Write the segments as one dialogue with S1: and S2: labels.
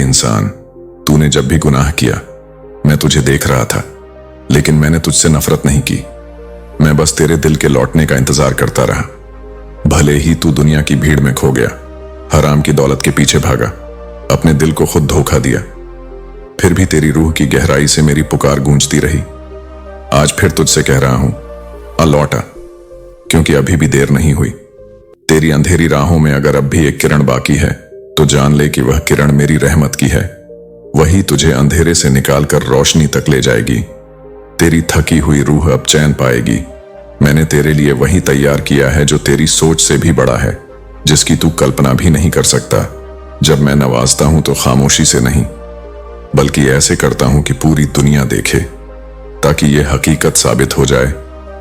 S1: इंसान, तूने जब भी गुनाह किया मैं तुझे देख रहा था, लेकिन मैंने तुझसे नफरत नहीं की। मैं बस तेरे दिल के लौटने का इंतजार करता रहा। भले ही तू दुनिया की भीड़ में खो गया, हराम की दौलत के पीछे भागा, अपने दिल को खुद धोखा दिया, फिर भी तेरी रूह की गहराई से मेरी पुकार गूंजती रही। आज फिर तुझसे कह रहा हूं, आ लौटा, क्योंकि अभी भी देर नहीं हुई। तेरी अंधेरी राहों में अगर अब भी एक किरण बाकी है तो जान ले कि वह किरण मेरी रहमत की है। वही तुझे अंधेरे से निकालकर रोशनी तक ले जाएगी। तेरी थकी हुई रूह अब चैन पाएगी। मैंने तेरे लिए वही तैयार किया है जो तेरी सोच से भी बड़ा है, जिसकी तू कल्पना भी नहीं कर सकता। जब मैं नवाजता हूं तो खामोशी से नहीं, बल्कि ऐसे करता हूं कि पूरी दुनिया देखे, ताकि यह हकीकत साबित हो जाए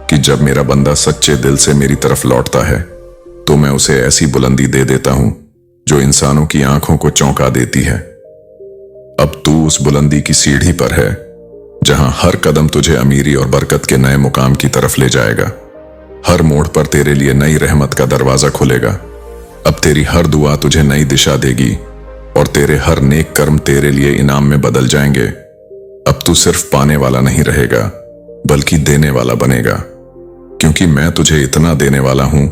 S1: कि जब मेरा बंदा सच्चे दिल से मेरी तरफ लौटता है तो मैं उसे ऐसी बुलंदी दे देता हूं जो इंसानों की आंखों को चौंका देती है। अब तू उस बुलंदी की सीढ़ी पर है जहां हर कदम तुझे अमीरी और बरकत के नए मुकाम की तरफ ले जाएगा। हर मोड़ पर तेरे लिए नई रहमत का दरवाजा खुलेगा। अब तेरी हर दुआ तुझे नई दिशा देगी और तेरे हर नेक कर्म तेरे लिए इनाम में बदल जाएंगे। अब तू सिर्फ पाने वाला नहीं रहेगा, बल्कि देने वाला बनेगा, क्योंकि मैं तुझे इतना देने वाला हूं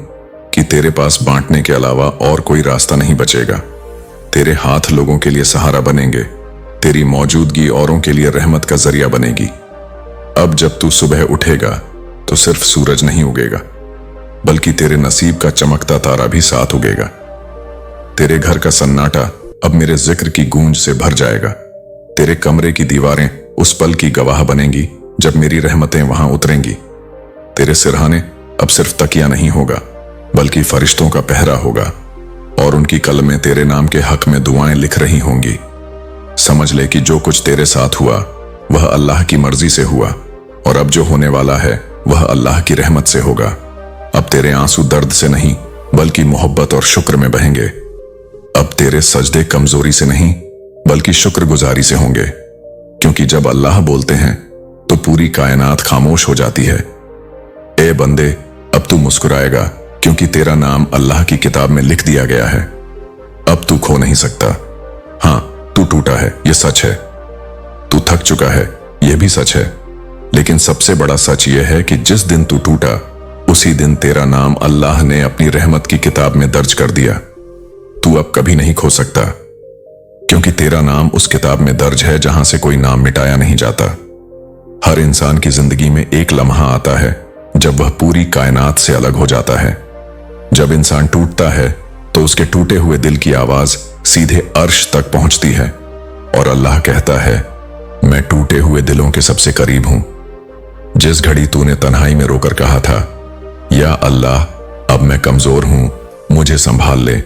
S1: कि तेरे पास बांटने के अलावा और कोई रास्ता नहीं बचेगा। तेरे हाथ लोगों के लिए सहारा बनेंगे, तेरी मौजूदगी औरों के लिए रहमत का जरिया बनेगी। अब जब तू सुबह उठेगा तो सिर्फ सूरज नहीं उगेगा, बल्कि तेरे नसीब का चमकता तारा भी साथ उगेगा। तेरे घर का सन्नाटा अब मेरे जिक्र की गूंज से भर जाएगा। तेरे कमरे की दीवारें उस पल की गवाह बनेंगी जब मेरी रहमतें वहां उतरेंगी। तेरे सिरहाने अब सिर्फ तकिया नहीं होगा, बल्कि फरिश्तों का पहरा होगा, और उनकी कलमें तेरे नाम के हक में दुआएं लिख रही होंगी। समझ ले कि जो कुछ तेरे साथ हुआ वह अल्लाह की मर्जी से हुआ, और अब जो होने वाला है वह अल्लाह की रहमत से होगा। अब तेरे आंसू दर्द से नहीं, बल्कि मोहब्बत और शुक्र में बहेंगे। अब तेरे सजदे कमजोरी से नहीं, बल्कि शुक्रगुजारी से होंगे, क्योंकि जब अल्लाह बोलते हैं तो पूरी कायनात खामोश हो जाती है। ए बंदे, अब तू मुस्कुराएगा, क्योंकि तेरा नाम अल्लाह की किताब में लिख दिया गया है। अब तू खो नहीं सकता। हां, तू टूटा है, यह सच है। तू थक चुका है, यह भी सच है। लेकिन सबसे बड़ा सच यह है कि जिस दिन तू टूटा, उसी दिन तेरा नाम अल्लाह ने अपनी रहमत की किताब में दर्ज कर दिया। तू अब कभी नहीं खो सकता, क्योंकि तेरा नाम उस किताब में दर्ज है जहां से कोई नाम मिटाया नहीं जाता। हर इंसान की जिंदगी में एक लम्हा आता है जब वह पूरी कायनात से अलग हो जाता है। जब इंसान टूटता है तो उसके टूटे हुए दिल की आवाज सीधे अर्श तक पहुंचती है, और अल्लाह कहता है, मैं टूटे हुए दिलों के सबसे करीब हूं। जिस घड़ी तूने तन्हाई में रोकर कहा था, या अल्लाह, अब मैं कमजोर हूं, मुझे संभाल ले,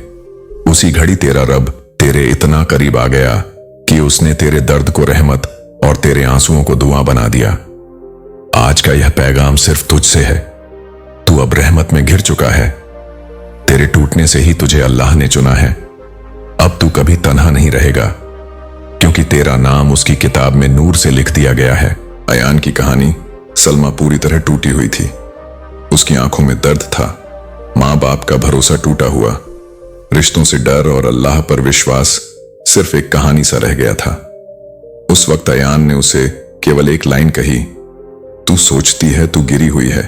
S1: उसी घड़ी तेरा रब तेरे इतना करीब आ गया कि उसने तेरे दर्द को रहमत और तेरे आंसुओं को दुआ बना दिया। आज का यह पैगाम सिर्फ तुझसे है। तू अब रहमत में घिर चुका है। तेरे टूटने से ही तुझे अल्लाह ने चुना है। अब तू कभी तन्हा नहीं रहेगा, क्योंकि तेरा नाम उसकी किताब में नूर से लिख दिया गया है। अयान की कहानी। सलमा पूरी तरह टूटी हुई थी। उसकी आंखों में दर्द था। मां बाप का भरोसा टूटा हुआ, रिश्तों से डर और अल्लाह पर विश्वास सिर्फ एक कहानी सा रह गया था। उस वक्त अयान ने उसे केवल एक लाइन कही, तू सोचती है तू गिरी हुई है,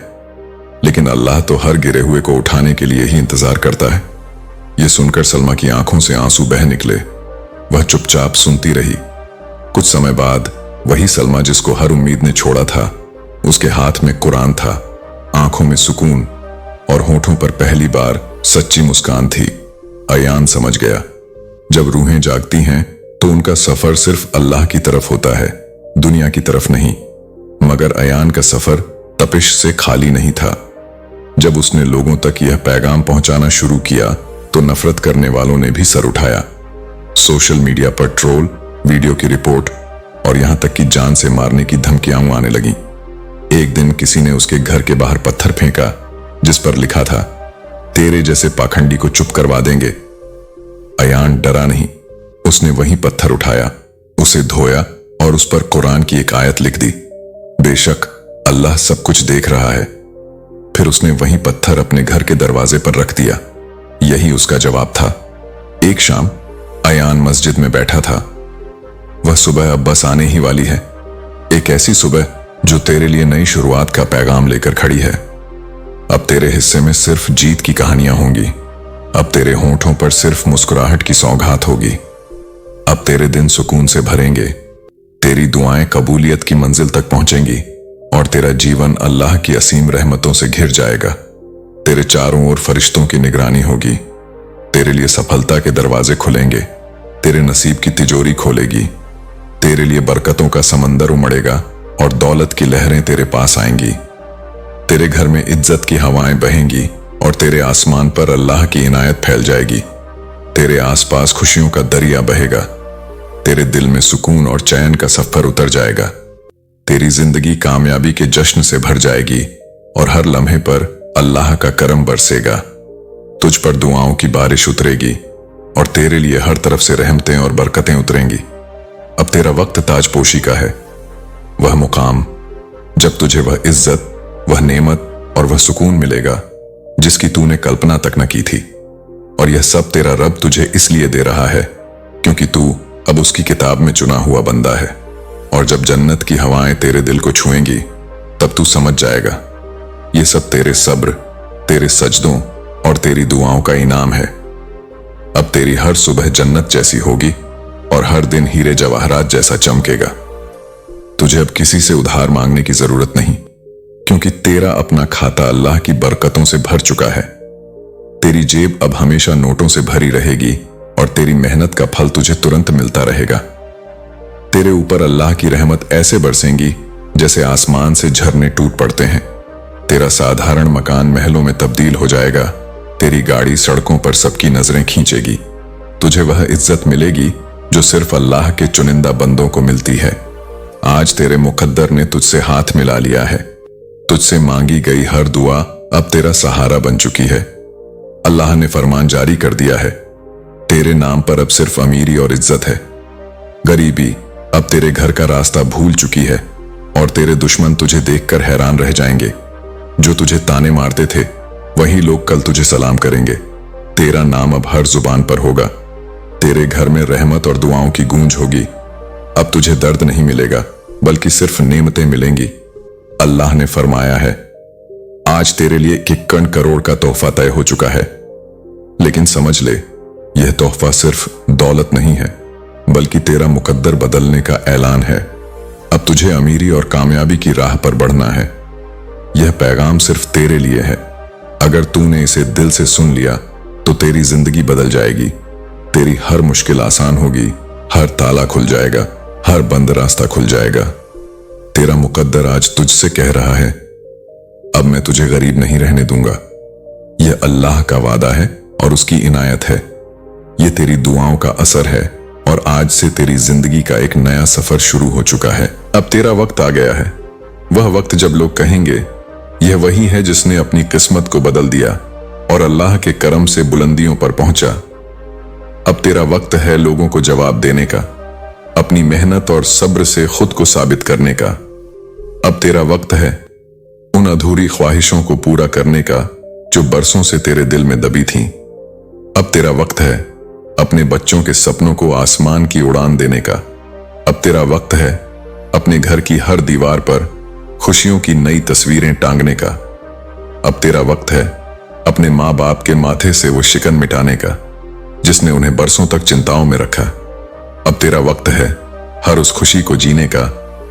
S1: लेकिन अल्लाह तो हर गिरे हुए को उठाने के लिए ही इंतजार करता है। यह सुनकर सलमा की आंखों से आंसू बह निकले। वह चुपचाप सुनती रही। कुछ समय बाद वही सलमा जिसको हर उम्मीद ने छोड़ा था, उसके हाथ में कुरान था, आंखों में सुकून और होठों पर पहली बार सच्ची मुस्कान थी। अयान समझ गया, जब रूहें जागती हैं तो उनका सफर सिर्फ अल्लाह की तरफ होता है, दुनिया की तरफ नहीं। मगर अयान का सफर तपिश से खाली नहीं था। जब उसने लोगों तक यह पैगाम पहुंचाना शुरू किया तो नफरत करने वालों ने भी सर उठाया। सोशल मीडिया पर ट्रोल, वीडियो की रिपोर्ट और यहां तक कि जान से मारने की धमकियां आने लगी। एक दिन किसी ने उसके घर के बाहर पत्थर फेंका जिस पर लिखा था, तेरे जैसे पाखंडी को चुप करवा देंगे। अयान डरा नहीं, उसने वही पत्थर उठाया, उसे धोया और उस पर कुरान की एक आयत लिख दी, बेशक अल्लाह सब कुछ देख रहा है। फिर उसने वही पत्थर अपने घर के दरवाजे पर रख दिया। यही उसका जवाब था। एक शाम अयान मस्जिद में बैठा था। वह सुबह अब बस आने ही वाली है, एक ऐसी सुबह जो तेरे लिए नई शुरुआत का पैगाम लेकर खड़ी है। अब तेरे हिस्से में सिर्फ जीत की कहानियां होंगी। अब तेरे होंठों पर सिर्फ मुस्कुराहट की सौगात होगी। अब तेरे दिन सुकून से भरेंगे, तेरी दुआएं कबूलियत की मंजिल तक पहुंचेंगी और तेरा जीवन अल्लाह की असीम रहमतों से घिर जाएगा। तेरे चारों ओर फरिश्तों की निगरानी होगी। तेरे लिए सफलता के दरवाजे खुलेंगे, तेरे नसीब की तिजोरी खोलेगी। तेरे लिए बरकतों का समंदर उमड़ेगा और दौलत की लहरें तेरे पास आएंगी। तेरे घर में इज्जत की हवाएं बहेंगी और तेरे आसमान पर अल्लाह की इनायत फैल जाएगी। तेरे आसपास खुशियों का दरिया बहेगा। तेरे दिल में सुकून और चैन का सफर उतर जाएगा। तेरी जिंदगी कामयाबी के जश्न से भर जाएगी और हर लम्हे पर अल्लाह का करम बरसेगा। तुझ पर दुआओं की बारिश उतरेगी और तेरे लिए हर तरफ से रहमतें और बरकतें उतरेंगी। अब तेरा वक्त ताजपोशी का है, वह मुकाम जब तुझे वह इज्जत, वह नेमत और वह सुकून मिलेगा जिसकी तूने कल्पना तक न की थी। और यह सब तेरा रब तुझे इसलिए दे रहा है क्योंकि तू अब उसकी किताब में चुना हुआ बंदा है। और जब जन्नत की हवाएं तेरे दिल को छुएंगी तब तू समझ जाएगा ये सब तेरे सब्र, तेरे सजदों और तेरी दुआओं का इनाम है। अब तेरी हर सुबह जन्नत जैसी होगी और हर दिन हीरे जवाहरात जैसा चमकेगा। तुझे अब किसी से उधार मांगने की जरूरत नहीं क्योंकि तेरा अपना खाता अल्लाह की बरकतों से भर चुका है। तेरी जेब अब हमेशा नोटों से भरी रहेगी और तेरी मेहनत का फल तुझे तुरंत मिलता रहेगा। तेरे ऊपर अल्लाह की रहमत ऐसे बरसेंगी जैसे आसमान से झरने टूट पड़ते हैं। तेरा साधारण मकान महलों में तब्दील हो जाएगा। तेरी गाड़ी सड़कों पर सबकी नजरें खींचेगी। तुझे वह इज्जत मिलेगी जो सिर्फ अल्लाह के चुनिंदा बंदों को मिलती है। आज तेरे मुकद्दर ने तुझसे हाथ मिला लिया है। तुझसे मांगी गई हर दुआ अब तेरा सहारा बन चुकी है। अल्लाह ने फरमान जारी कर दिया है, तेरे नाम पर अब सिर्फ अमीरी और इज्जत है। गरीबी अब तेरे घर का रास्ता भूल चुकी है और तेरे दुश्मन तुझे देखकर हैरान रह जाएंगे। जो तुझे ताने मारते थे वही लोग कल तुझे सलाम करेंगे। तेरा नाम अब हर जुबान पर होगा। तेरे घर में रहमत और दुआओं की गूंज होगी। अब तुझे दर्द नहीं मिलेगा बल्कि सिर्फ नेमतें मिलेंगी। अल्लाह ने फरमाया है, आज तेरे लिए 51 करोड़ का तोहफा तय हो चुका है। लेकिन समझ ले, यह तोहफा सिर्फ दौलत नहीं है बल्कि तेरा मुकद्दर बदलने का ऐलान है। अब तुझे अमीरी और कामयाबी की राह पर बढ़ना है। यह पैगाम सिर्फ तेरे लिए है। अगर तूने इसे दिल से सुन लिया तो तेरी जिंदगी बदल जाएगी। तेरी हर मुश्किल आसान होगी, हर ताला खुल जाएगा, हर बंद रास्ता खुल जाएगा। तेरा मुकद्दर आज तुझसे कह रहा है, अब मैं तुझे गरीब नहीं रहने दूंगा। यह अल्लाह का वादा है और उसकी इनायत है। यह तेरी दुआओं का असर है और आज से तेरी जिंदगी का एक नया सफर शुरू हो चुका है। अब तेरा वक्त आ गया है, वह वक्त जब लोग कहेंगे यह वही है जिसने अपनी किस्मत को बदल दिया और अल्लाह के करम से बुलंदियों पर पहुंचा। अब तेरा वक्त है लोगों को जवाब देने का, अपनी मेहनत और सब्र से खुद को साबित करने का। अब तेरा वक्त है उन अधूरी ख्वाहिशों को पूरा करने का जो बरसों से तेरे दिल में दबी थीं। अब तेरा वक्त है अपने बच्चों के सपनों को आसमान की उड़ान देने का। अब तेरा वक्त है अपने घर की हर दीवार पर खुशियों की नई तस्वीरें टांगने का। अब तेरा वक्त है अपने माँ बाप के माथे से वो शिकन मिटाने का जिसने उन्हें बरसों तक चिंताओं में रखा। अब तेरा वक्त है हर उस खुशी को जीने का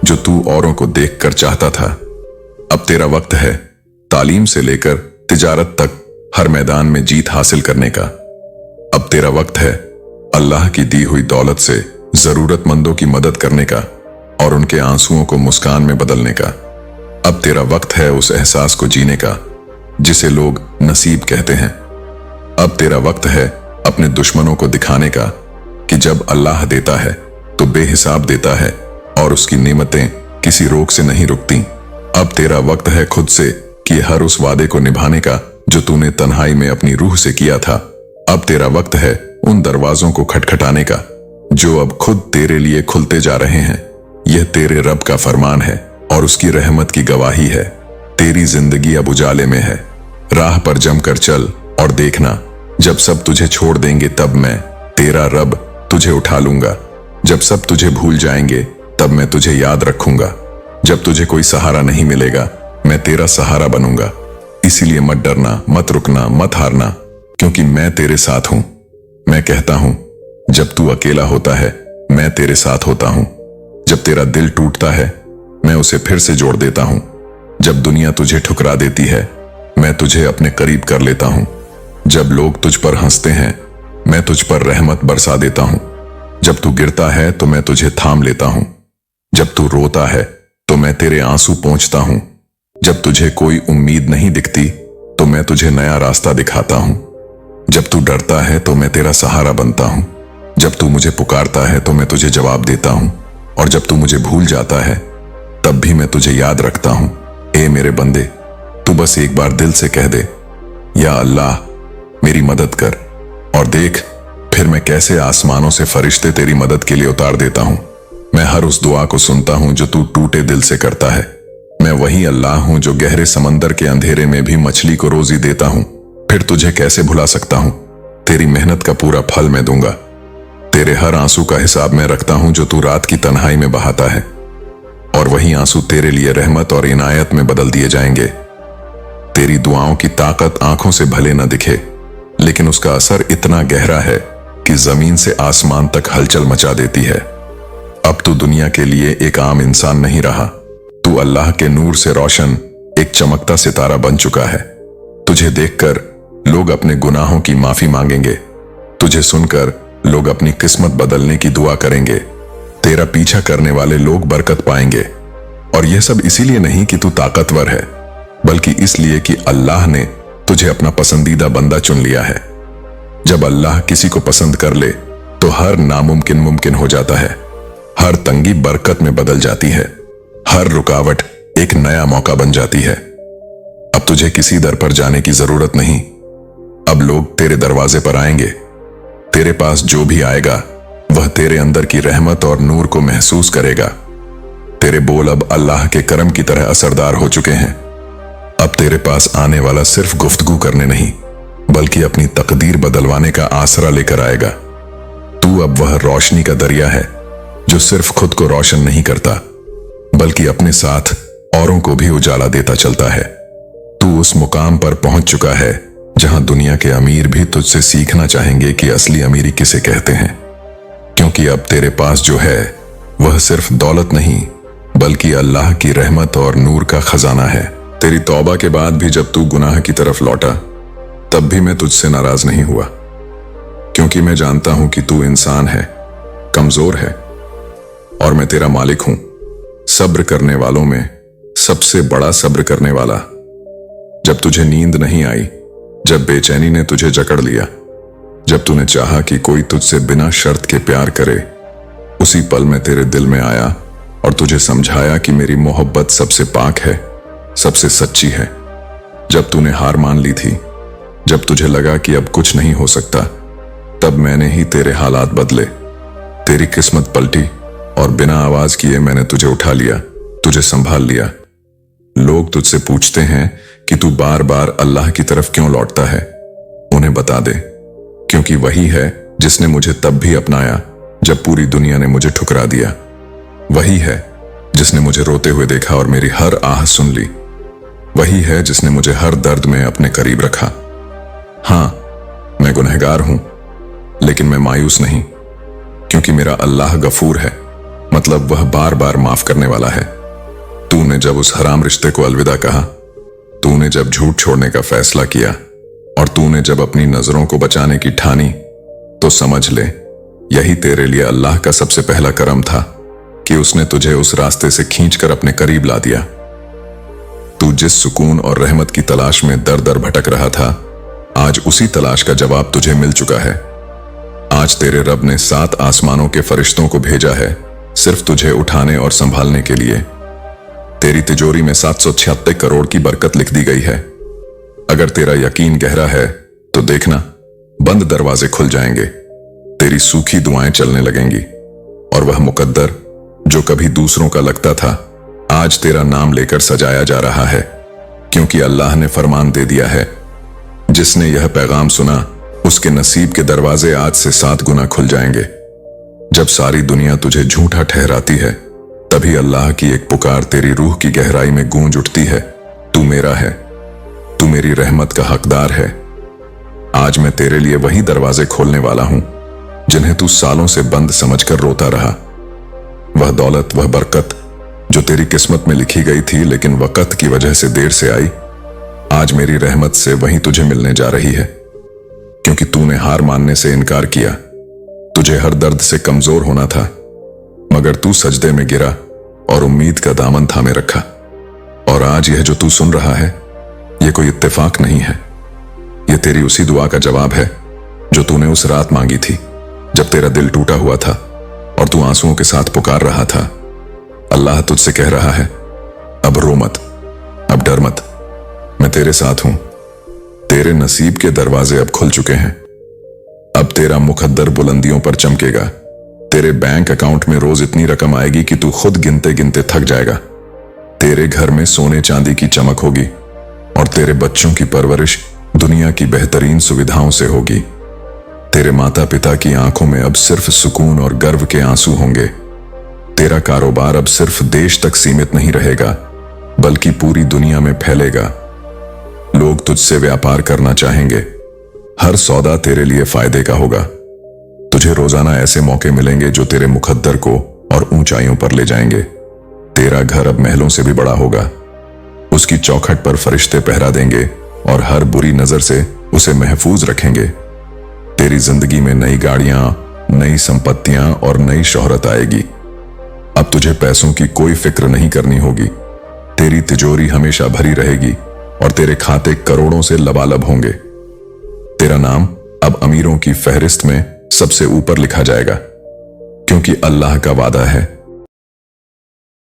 S1: जो तू औरों को देखकर चाहता था। अब तेरा वक्त है तालीम से लेकर तिजारत तक हर मैदान में जीत हासिल करने का। अब तेरा वक्त है अल्लाह की दी हुई दौलत से जरूरतमंदों की मदद करने का और उनके आंसुओं को मुस्कान में बदलने का। अब तेरा वक्त है उस एहसास को जीने का जिसे लोग नसीब कहते हैं। अब तेरा वक्त है अपने दुश्मनों को दिखाने का कि जब अल्लाह देता है तो बेहिसाब देता है और उसकी नेमतें किसी रोक से नहीं रुकती। अब तेरा वक्त है खुद से कि हर उस वादे को निभाने का जो तूने तन्हाई में अपनी रूह से किया था। अब तेरा वक्त है उन दरवाजों को खटखटाने का जो अब खुद तेरे लिए खुलते जा रहे हैं। यह तेरे रब का फरमान है और उसकी रहमत की गवाही है। तेरी जिंदगी अब उजाले में है। राह पर जमकर चल और देखना, जब सब तुझे छोड़ देंगे तब मैं तेरा रब तुझे उठा लूंगा। जब सब तुझे भूल जाएंगे तब मैं तुझे याद रखूंगा। जब तुझे कोई सहारा नहीं मिलेगा मैं तेरा सहारा बनूंगा। इसीलिए मत डरना, मत रुकना, मत हारना, क्योंकि मैं तेरे साथ हूं। मैं कहता हूं जब तू अकेला होता है मैं तेरे साथ होता हूं। जब तेरा दिल टूटता है मैं उसे फिर से जोड़ देता हूं। जब दुनिया तुझे ठुकरा देती है मैं तुझे अपने करीब कर लेता हूं। जब लोग तुझ पर हंसते हैं मैं तुझ पर रहमत बरसा देता हूं। जब तू गिरता है तो मैं तुझे थाम लेता हूं। जब तू रोता है तो मैं तेरे आंसू पोंछता हूं। जब तुझे कोई उम्मीद नहीं दिखती तो मैं तुझे नया रास्ता दिखाता हूं। जब तू डरता है तो मैं तेरा सहारा बनता हूं। जब तू मुझे पुकारता है तो मैं तुझे जवाब देता हूं। और जब तू मुझे भूल जाता है तब भी मैं तुझे याद रखता हूं। ए मेरे बंदे, तू बस एक बार दिल से कह दे, या अल्लाह मेरी मदद कर, और देख फिर मैं कैसे आसमानों से फरिश्ते तेरी मदद के लिए उतार देता हूं। मैं हर उस दुआ को सुनता हूं जो तू टूटे दिल से करता है। मैं वही अल्लाह हूं जो गहरे समंदर के अंधेरे में भी मछली को रोजी देता हूं। फिर तुझे कैसे भुला सकता हूं? तेरी मेहनत का पूरा फल मैं दूंगा। तेरे हर आंसू का हिसाब मैं रखता हूं जो तू रात की तन्हाई में बहाता है, और वही आंसू तेरे लिए रहमत और इनायत में बदल दिए जाएंगे। तेरी दुआओं की ताकत आंखों से भले न दिखे, लेकिन उसका असर इतना गहरा है कि जमीन से आसमान तक हलचल मचा देती है। अब तू दुनिया के लिए एक आम इंसान नहीं रहा, तू अल्लाह के नूर से रोशन एक चमकता सितारा बन चुका है। तुझे देखकर लोग अपने गुनाहों की माफी मांगेंगे, तुझे सुनकर लोग अपनी किस्मत बदलने की दुआ करेंगे, तेरा पीछा करने वाले लोग बरकत पाएंगे। और यह सब इसीलिए नहीं कि तू ताकतवर है, बल्कि इसलिए कि अल्लाह ने तुझे अपना पसंदीदा बंदा चुन लिया है। जब अल्लाह किसी को पसंद कर ले तो हर नामुमकिन मुमकिन हो जाता है, हर तंगी बरकत में बदल जाती है, हर रुकावट एक नया मौका बन जाती है। अब तुझे किसी दर पर जाने की जरूरत नहीं, अब लोग तेरे दरवाजे पर आएंगे। तेरे पास जो भी आएगा वह तेरे अंदर की रहमत और नूर को महसूस करेगा। तेरे बोल अब अल्लाह के करम की तरह असरदार हो चुके हैं। अब तेरे पास आने वाला सिर्फ गुफ्तगू करने नहीं, बल्कि अपनी तकदीर बदलवाने का आसरा लेकर आएगा। तू अब वह रोशनी का दरिया है जो सिर्फ खुद को रोशन नहीं करता, बल्कि अपने साथ औरों को भी उजाला देता चलता है। तू उस मुकाम पर पहुंच चुका है जहां दुनिया के अमीर भी तुझसे सीखना चाहेंगे कि असली अमीरी किसे कहते हैं, क्योंकि अब तेरे पास जो है वह सिर्फ दौलत नहीं, बल्कि अल्लाह की रहमत और नूर का खजाना है। तेरी तौबा के बाद भी जब तू गुनाह की तरफ लौटा तब भी मैं तुझसे नाराज नहीं हुआ, क्योंकि मैं जानता हूं कि तू इंसान है, कमजोर है, और मैं तेरा मालिक हूं, सब्र करने वालों में सबसे बड़ा सब्र करने वाला। जब तुझे नींद नहीं आई, जब बेचैनी ने तुझे जकड़ लिया, जब तूने चाहा कि कोई तुझसे बिना शर्त के प्यार करे, उसी पल में तेरे दिल में आया और तुझे समझाया कि मेरी मोहब्बत सबसे पाक है, सबसे सच्ची है। जब तूने हार मान ली थी, जब तुझे लगा कि अब कुछ नहीं हो सकता, तब मैंने ही तेरे हालात बदले, तेरी किस्मत पलटी, और बिना आवाज किए मैंने तुझे उठा लिया, तुझे संभाल लिया। लोग तुझसे पूछते हैं कि तू बार बार अल्लाह की तरफ क्यों लौटता है। उन्हें बता दे, क्योंकि वही है जिसने मुझे तब भी अपनाया जब पूरी दुनिया ने मुझे ठुकरा दिया। वही है जिसने मुझे रोते हुए देखा और मेरी हर आह सुन ली। वही है जिसने मुझे हर दर्द में अपने करीब रखा। हां, मैं गुनहगार हूं, लेकिन मैं मायूस नहीं, क्योंकि मेरा अल्लाह गफूर है, मतलब वह बार बार माफ करने वाला है। तूने जब उस हराम रिश्ते को अलविदा कहा, तूने जब झूठ छोड़ने का फैसला किया, और तूने जब अपनी नजरों को बचाने की ठानी, तो समझ ले यही तेरे लिए अल्लाह का सबसे पहला करम था कि उसने तुझे उस रास्ते से खींचकर अपने करीब ला दिया। तू जिस सुकून और रहमत की तलाश में दर दर भटक रहा था, आज उसी तलाश का जवाब तुझे मिल चुका है। आज तेरे रब ने 7 आसमानों के फरिश्तों को भेजा है सिर्फ तुझे उठाने और संभालने के लिए। तेरी तिजोरी में 776 करोड़ की बरकत लिख दी गई है। अगर तेरा यकीन गहरा है तो देखना, बंद दरवाजे खुल जाएंगे, तेरी सूखी दुआएं चलने लगेंगी, और वह मुकद्दर जो कभी दूसरों का लगता था, आज तेरा नाम लेकर सजाया जा रहा है, क्योंकि अल्लाह ने फरमान दे दिया है, जिसने यह पैगाम सुना उसके नसीब के दरवाजे आज से 7 गुना खुल जाएंगे। जब सारी दुनिया तुझे झूठा ठहराती है, तभी अल्लाह की एक पुकार तेरी रूह की गहराई में गूंज उठती है, तू मेरा है, तू मेरी रहमत का हकदार है। आज मैं तेरे लिए वही दरवाजे खोलने वाला हूं जिन्हें तू सालों से बंद समझकर रोता रहा। वह दौलत, वह बरकत जो तेरी किस्मत में लिखी गई थी लेकिन वक़्त की वजह से देर से आई, आज मेरी रहमत से वही तुझे मिलने जा रही है। क्योंकि तूने हार मानने से इनकार किया, तुझे हर दर्द से कमजोर होना था, मगर तू सजदे में गिरा और उम्मीद का दामन थामे रखा। और आज यह जो तू सुन रहा है, यह कोई इत्तेफाक नहीं है, यह तेरी उसी दुआ का जवाब है जो तूने उस रात मांगी थी जब तेरा दिल टूटा हुआ था और तू आंसुओं के साथ पुकार रहा था। अल्लाह तुझसे कह रहा है, अब रो मत, अब डर मत, मैं तेरे साथ हूं। तेरे नसीब के दरवाजे अब खुल चुके हैं। अब तेरा मुकद्दर बुलंदियों पर चमकेगा। तेरे बैंक अकाउंट में रोज इतनी रकम आएगी कि तू खुद गिनते गिनते थक जाएगा। तेरे घर में सोने चांदी की चमक होगी और तेरे बच्चों की परवरिश दुनिया की बेहतरीन सुविधाओं से होगी। तेरे माता पिता की आंखों में अब सिर्फ सुकून और गर्व के आंसू होंगे। तेरा कारोबार अब सिर्फ देश तक सीमित नहीं रहेगा, बल्कि पूरी दुनिया में फैलेगा। लोग तुझसे व्यापार करना चाहेंगे। हर सौदा तेरे लिए फायदे का होगा। तुझे रोजाना ऐसे मौके मिलेंगे जो तेरे मुकद्दर को और ऊंचाइयों पर ले जाएंगे। तेरा घर अब महलों से भी बड़ा होगा। उसकी चौखट पर फरिश्ते पहरा देंगे और हर बुरी नजर से उसे महफूज रखेंगे। तेरी जिंदगी में नई गाड़ियां, नई संपत्तियां और नई शोहरत आएगी। अब तुझे पैसों की कोई फिक्र नहीं करनी होगी। तेरी तिजोरी हमेशा भरी रहेगी और तेरे खाते करोड़ों से लबालब होंगे। तेरा नाम अब अमीरों की फहरिस्त में सबसे ऊपर लिखा जाएगा, क्योंकि अल्लाह का वादा है